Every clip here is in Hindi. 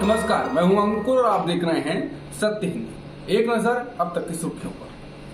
नमस्कार, मैं हूं अंकुर और आप देख रहे हैं सत्य हिंद। एक नजर अब तक की सुर्खियों पर।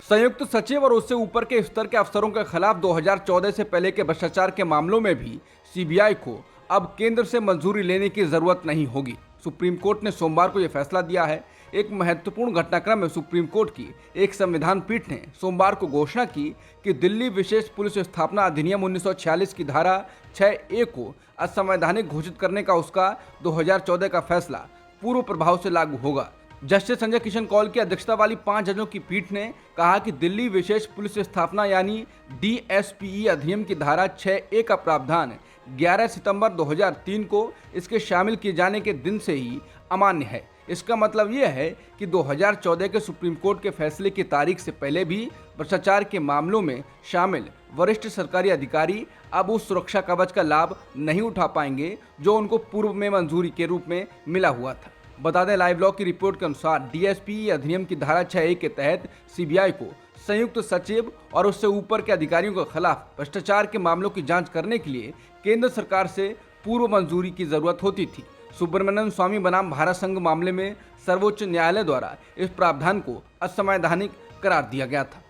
संयुक्त सचिव और उससे ऊपर के स्तर के अफसरों के खिलाफ 2014 से पहले के भ्रष्टाचार के मामलों में भी सीबीआई को अब केंद्र से मंजूरी लेने की जरूरत नहीं होगी। सुप्रीम कोर्ट ने सोमवार को यह फैसला दिया है। एक महत्वपूर्ण घटनाक्रम में सुप्रीम कोर्ट की एक संविधान पीठ ने सोमवार को घोषणा की कि दिल्ली विशेष पुलिस स्थापना अधिनियम 1946 की धारा 6A को असंवैधानिक घोषित करने का उसका 2014 का फैसला पूर्व प्रभाव से लागू होगा। जस्टिस संजय किशन कौल की अध्यक्षता वाली 5 जजों की पीठ ने कहा कि दिल्ली विशेष पुलिस स्थापना यानी DSPE अधिनियम की धारा 6A का प्रावधान 11 सितंबर 2003 को इसके शामिल किए जाने के दिन से ही अमान्य है। इसका मतलब यह है कि 2014 के सुप्रीम कोर्ट के फैसले की तारीख से पहले भी भ्रष्टाचार के मामलों में शामिल वरिष्ठ सरकारी अधिकारी अब उस सुरक्षा कवच का लाभ नहीं उठा पाएंगे जो उनको पूर्व में मंजूरी के रूप में मिला हुआ था। बता दें, लाइव लॉ की रिपोर्ट के अनुसार DSPE अधिनियम की धारा 6A के तहत सीबीआई को संयुक्त सचिव और उससे ऊपर के अधिकारियों के खिलाफ भ्रष्टाचार के मामलों की जांच करने के लिए केंद्र सरकार से पूर्व मंजूरी की जरूरत होती थी। सुब्रमण्यम स्वामी बनाम भारत संघ मामले में सर्वोच्च न्यायालय द्वारा इस प्रावधान को असंवैधानिक करार दिया गया था।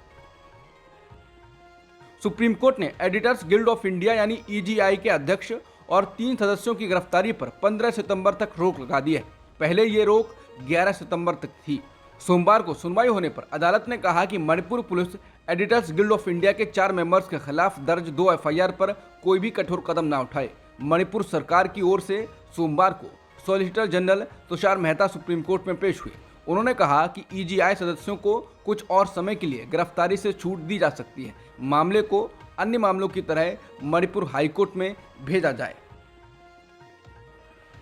सुप्रीम कोर्ट ने एडिटर्स गिल्ड ऑफ इंडिया यानी EGI के अध्यक्ष और 3 सदस्यों की गिरफ्तारी पर 15 सितंबर तक रोक लगा दी है। पहले ये रोक 11 सितंबर तक थी। सोमवार को सुनवाई होने पर अदालत ने कहा कि Manipur police editors guild of India के 4 मेंबर्स के खिलाफ दर्ज 2 FIR पर कोई भी कठोर कदम न उठाए। मणिपुर सरकार की ओर से सोमवार को solicitor general Tushar Mehta supreme court में पेश हुए। उन्होंने कहा कि EGI सदस्यों को कुछ और समय के लिए गिरफ्तारी से छूट दी जा सकती है। मामले को अन्य मामलों की तरह मणिपुर हाईकोर्ट में भेजा जाए।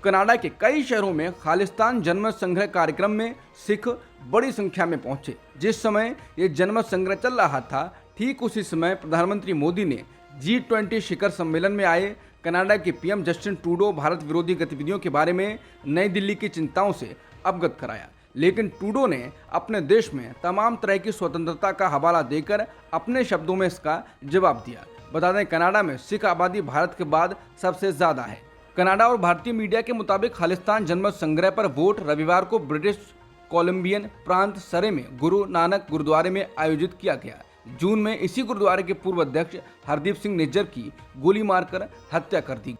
कनाडा के कई शहरों में खालिस्तान जनमत संग्रह कार्यक्रम में सिख बड़ी संख्या में पहुंचे। जिस समय ये जनमत संग्रह चल रहा था, ठीक उसी समय प्रधानमंत्री मोदी ने G20 शिखर सम्मेलन में आए कनाडा के PM जस्टिन ट्रूडो भारत विरोधी गतिविधियों के बारे में नई दिल्ली की चिंताओं से अवगत कराया। लेकिन ट्रूडो ने अपने देश में तमाम तरह की स्वतंत्रता का हवाला देकर अपने शब्दों में इसका जवाब दिया। बता दें, कनाडा में सिख आबादी भारत के बाद सबसे ज्यादा है। कनाडा और भारतीय मीडिया के मुताबिक खालिस्तान जनमत संग्रह पर वोट रविवार को ब्रिटिश कोलंबियन प्रांत सरे में गुरु नानक गुरुद्वारे में आयोजित किया गया। जून में इसी गुरुद्वारे के पूर्व अध्यक्ष हरदीप सिंह निज्जर की गोली मारकर हत्या कर दी।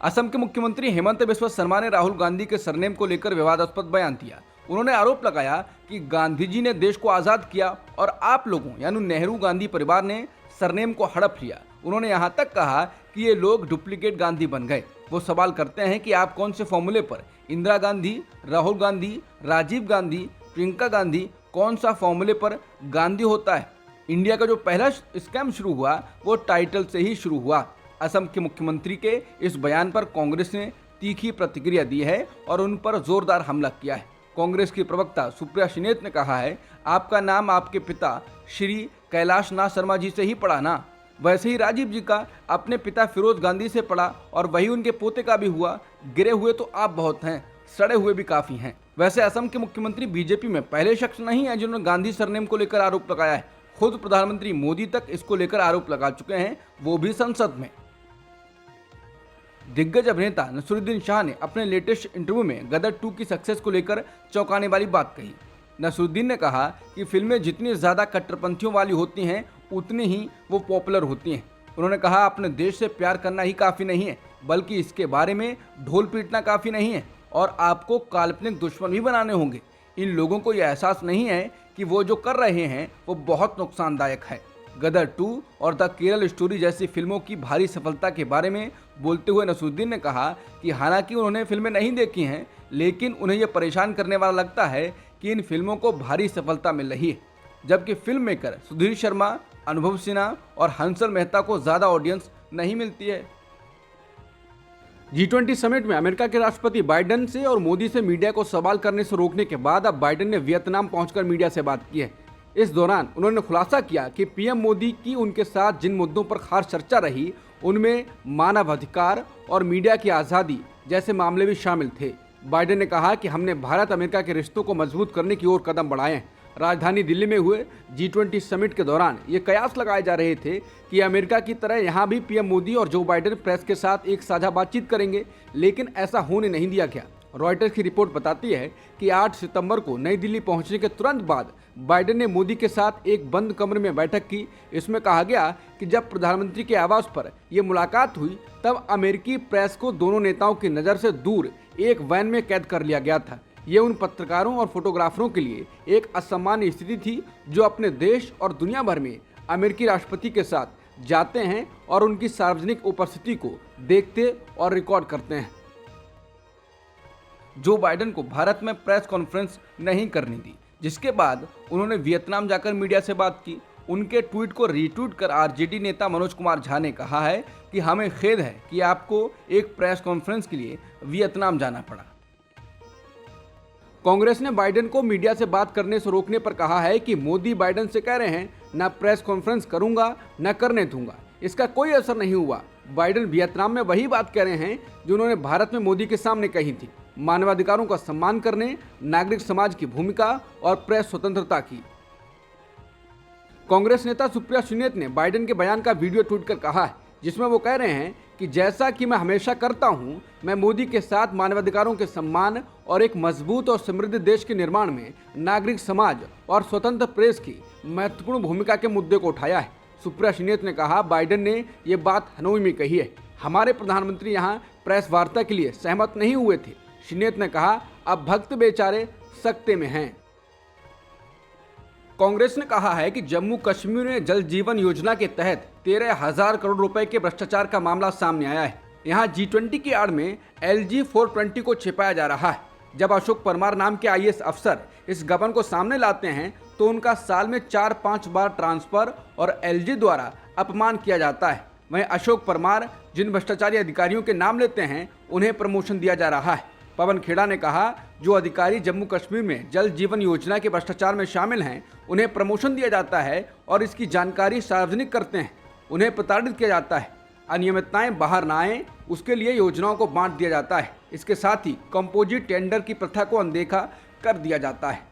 असम के मुख्यमंत्री हेमंत बिस्वा शर्मा ने राहुल गांधी के सरनेम को लेकर विवादास्पद बयान दिया। उन्होंने आरोप लगाया कि गांधी जी ने देश को आजाद किया और आप लोगों यानी नेहरू गांधी परिवार ने सरनेम को हड़प लिया। उन्होंने यहाँ तक कहा कि ये लोग डुप्लीकेट गांधी बन गए। वो सवाल करते हैं कि आप कौन से फॉर्मूले पर इंदिरा गांधी, राहुल गांधी, राजीव गांधी, प्रियंका गांधी, कौन सा फॉर्मूले पर गांधी होता है। इंडिया का जो पहला स्कैम शुरू हुआ वो टाइटल से ही शुरू हुआ। असम के मुख्यमंत्री के इस बयान पर कांग्रेस ने तीखी प्रतिक्रिया दी है और उन पर जोरदार हमला किया है। कांग्रेस की प्रवक्ता सुप्रिया शिनेत ने कहा है, आपका नाम आपके पिता श्री कैलाश नाथ शर्मा जी से ही पड़ा ना, वैसे ही राजीव जी का अपने पिता फिरोज गांधी से पड़ा और वही उनके पोते का भी हुआ। गिरे हुए तो आप बहुत हैं, सड़े हुए भी काफी हैं। वैसे असम के मुख्यमंत्री बीजेपी में पहले शख्स नहीं है जिन्होंने गांधी सरनेम को लेकर आरोप लगाया है। खुद प्रधानमंत्री मोदी तक इसको लेकर आरोप लगा चुके हैं, वो भी संसद में। दिग्गज अभिनेता नसरुद्दीन शाह ने अपने लेटेस्ट इंटरव्यू में गदर 2 की सक्सेस को लेकर चौंकाने वाली बात कही। नसरुद्दीन ने कहा कि फिल्में जितनी ज्यादा कट्टरपंथियों वाली होती हैं उतनी ही वो पॉपुलर होती हैं। उन्होंने कहा, अपने देश से प्यार करना ही काफी नहीं है, बल्कि इसके बारे में ढोल पीटना काफी नहीं है और आपको काल्पनिक दुश्मन भी बनाने होंगे। इन लोगों को यह एहसास नहीं है कि वो जो कर रहे हैं वो बहुत नुकसानदायक है। गदर 2 और द केरल स्टोरी जैसी फिल्मों की भारी सफलता के बारे में बोलते हुए नसरुद्दीन ने कहा कि हालांकि उन्होंने फिल्में नहीं देखी हैं, लेकिन उन्हें यह परेशान करने वाला लगता है कि इन फिल्मों को भारी सफलता मिल रही है, जबकि फिल्म मेकर सुधीर शर्मा, अनुभव सिन्हा और हंसल मेहता को ज्यादा ऑडियंस नहीं मिलती है। G20 समिट में अमेरिका के राष्ट्रपति बाइडेन से और मोदी से मीडिया को सवाल करने से रोकने के बाद अब बाइडेन ने वियतनाम पहुंचकर मीडिया से बात की है। इस दौरान उन्होंने खुलासा किया कि PM मोदी की उनके साथ जिन मुद्दों पर खास चर्चा रही उनमें मानवाधिकार और मीडिया की आज़ादी जैसे मामले भी शामिल थे। बाइडेन ने कहा कि हमने भारत अमेरिका के रिश्तों को मजबूत करने की ओर कदम बढ़ाए हैं। राजधानी दिल्ली में हुए G20 समिट के दौरान ये कयास लगाए जा रहे थे कि अमेरिका की तरह यहाँ भी पीएम मोदी और जो बाइडेन प्रेस के साथ एक साझा बातचीत करेंगे, लेकिन ऐसा होने नहीं दिया गया। रॉयटर्स की रिपोर्ट बताती है कि 8 सितंबर को नई दिल्ली पहुंचने के तुरंत बाद बाइडेन ने मोदी के साथ एक बंद कमरे में बैठक की। इसमें कहा गया कि जब प्रधानमंत्री के आवास पर यह मुलाकात हुई तब अमेरिकी प्रेस को दोनों नेताओं की नज़र से दूर एक वैन में कैद कर लिया गया था। ये उन पत्रकारों और फोटोग्राफरों के लिए एक असामान्य स्थिति थी जो अपने देश और दुनिया भर में अमेरिकी राष्ट्रपति के साथ जाते हैं और उनकी सार्वजनिक उपस्थिति को देखते और रिकॉर्ड करते हैं। जो बाइडेन को भारत में प्रेस कॉन्फ्रेंस नहीं करनी थी, जिसके बाद उन्होंने वियतनाम जाकर मीडिया से बात की। उनके ट्वीट को रीट्वीट कर आरजेडी नेता मनोज कुमार झा ने कहा है कि हमें खेद है कि आपको एक प्रेस कॉन्फ्रेंस के लिए वियतनाम जाना पड़ा। कांग्रेस ने बाइडेन को मीडिया से बात करने से रोकने पर कहा है कि मोदी बाइडेन से कह रहे हैं न प्रेस कॉन्फ्रेंस करूंगा न करने दूंगा। इसका कोई असर नहीं हुआ। बाइडेन वियतनाम में वही बात कह रहे हैं जो उन्होंने भारत में मोदी के सामने कही थी, मानवाधिकारों का सम्मान करने, नागरिक समाज की भूमिका और प्रेस स्वतंत्रता की। कांग्रेस नेता सुप्रिया सुनीत ने बाइडेन के बयान का वीडियो ट्वीट कर कहा है, जिसमें वो कह रहे हैं कि जैसा कि मैं हमेशा करता हूं, मैं मोदी के साथ मानवाधिकारों के सम्मान और एक मजबूत और समृद्ध देश के निर्माण में नागरिक समाज और स्वतंत्र प्रेस की महत्वपूर्ण भूमिका के मुद्दे को उठाया है। सुप्रिया सुनीत ने कहा, बाइडेन ने ये बात हनोई में कही है। हमारे प्रधानमंत्री यहाँ प्रेस वार्ता के लिए सहमत नहीं हुए थे। सुनीत ने कहा, अब भक्त बेचारे सकते में हैं। कांग्रेस ने कहा है कि जम्मू कश्मीर में जल जीवन योजना के तहत 13,000 करोड़ रुपए के भ्रष्टाचार का मामला सामने आया है। यहाँ G20 की आड़ में LG 420 को छिपाया जा रहा है। जब अशोक परमार नाम के IAS अफसर इस गबन को सामने लाते हैं तो उनका साल में 4-5 बार ट्रांसफर और LG द्वारा अपमान किया जाता है। वहीं अशोक परमार जिन भ्रष्टाचारी अधिकारियों के नाम लेते हैं उन्हें प्रमोशन दिया जा रहा है। पवन खेड़ा ने कहा, जो अधिकारी जम्मू कश्मीर में जल जीवन योजना के भ्रष्टाचार में शामिल हैं उन्हें प्रमोशन दिया जाता है और इसकी जानकारी सार्वजनिक करते हैं, उन्हें प्रताड़ित किया जाता है। अनियमितताएं बाहर न आए उसके लिए योजनाओं को बांट दिया जाता है। इसके साथ ही कंपोजिट टेंडर की प्रथा को अनदेखा कर दिया जाता है।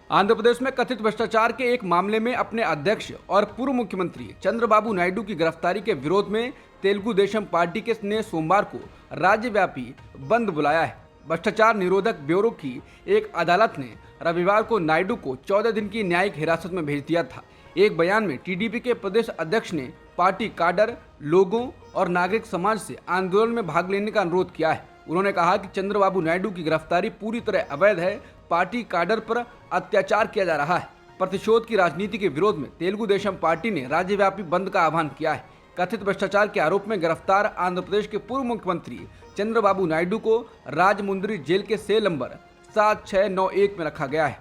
आंध्र प्रदेश में कथित भ्रष्टाचार के एक मामले में अपने अध्यक्ष और पूर्व मुख्यमंत्री चंद्रबाबू नायडू की गिरफ्तारी के विरोध में तेलुगु देशम पार्टी ने सोमवार को राज्यव्यापी बंद बुलाया है। भ्रष्टाचार निरोधक ब्यूरो की एक अदालत ने रविवार को नायडू को 14 दिन की न्यायिक हिरासत में भेज दिया था। एक बयान में टीडीपी के प्रदेश अध्यक्ष ने पार्टी काडर, लोगों और नागरिक समाज से आंदोलन में भाग लेने का अनुरोध किया है। उन्होंने कहा कि चंद्रबाबू नायडू की गिरफ्तारी पूरी तरह अवैध है। पार्टी काडर पर अत्याचार किया जा रहा है। प्रतिशोध की राजनीति के विरोध में तेलुगु देशम पार्टी ने राज्यव्यापी बंद का आह्वान किया है। कथित भ्रष्टाचार के आरोप में गिरफ्तार आंध्र प्रदेश के पूर्व मुख्यमंत्री चंद्रबाबू नायडू को राजमुंद्री जेल के सेल नंबर 7691 में रखा गया है।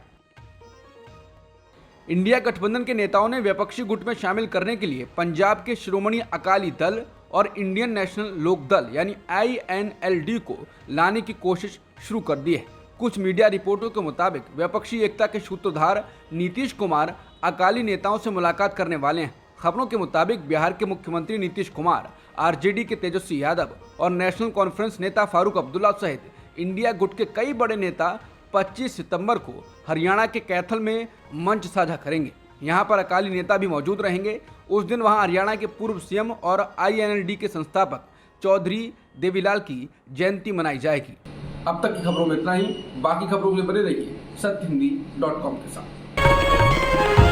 इंडिया गठबंधन के नेताओं ने विपक्षी गुट में शामिल करने के लिए पंजाब के श्रोमणी अकाली दल और इंडियन नेशनल लोक दल यानी INLD को लाने की कोशिश शुरू कर दी है। कुछ मीडिया रिपोर्टों के मुताबिक विपक्षी एकता के सूत्रधार नीतीश कुमार अकाली नेताओं से मुलाकात करने वाले हैं। खबरों के मुताबिक बिहार के मुख्यमंत्री नीतीश कुमार, RJD के तेजस्वी यादव और नेशनल कॉन्फ्रेंस नेता फारूक अब्दुल्ला सहित इंडिया गुट के कई बड़े नेता 25 सितंबर को हरियाणा के कैथल में मंच साझा करेंगे। यहां पर अकाली नेता भी मौजूद रहेंगे। उस दिन वहां हरियाणा के पूर्व CM और INLD के संस्थापक चौधरी देवीलाल की जयंती मनाई जाएगी। अब तक की खबरों में इतना ही। बाकी खबरों के लिए बने रहिए सत्यहिंदी.com के साथ।